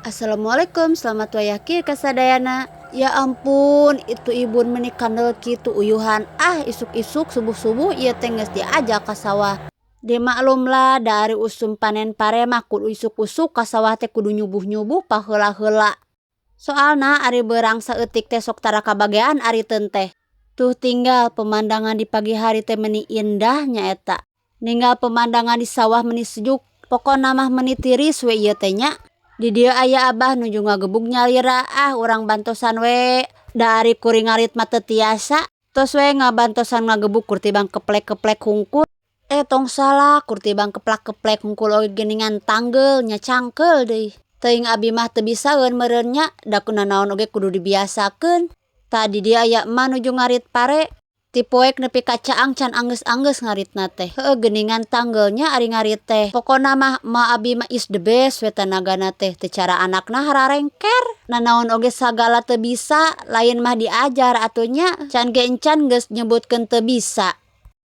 Assalamualaikum, selamat wayahki kasadayana. Ya ampun, itu ibun menikandel kitu uyuhan. Isuk-isuk subuh-subuh ieu teh geus diajak ka sawah. Dimaklumlah dari usum panen parema kudu isuk-usuk ka sawah teh kudu nyubuh-nyubuh paheula-heula. Soalna ari beurang saeutik teh sok tara kabagean ari teun teh. Tuh tinggal pemandangan di pagi hari teh meuni indah nya eta. Ninggal pemandangan di sawah meuni sejuk. Pokona mah meuni tiris we ieu teh nya. Di dieu aya abah nuju ngagebug nyalira urang bantosan we dari kuring ngarit mah teu tiasa. Tos we ngabantosan ngagebug kur tibang keplek-keplek hungkul. Tong salah kur tibang keplak-keplek hungkul oge geuningan tanggel nya cangkeul deui. Teuing abi mah teu bisaeun meureun nya da kunaon oge kudu dibiasakeun. Tadi dia aya emak nuju ngarit pare. Ti poek nepi ka caang can anggeus-anggeus ngaritna teh. Geuningan tanggelnya ari ngarit teh. Pokona mah ma abi mah is the best we tanagana teh. Teu cara anakna hararengker. Nanaon oge sagala teu bisa, lain mah diajar atunya. Can ge encan geus nyebutkeun teu bisa.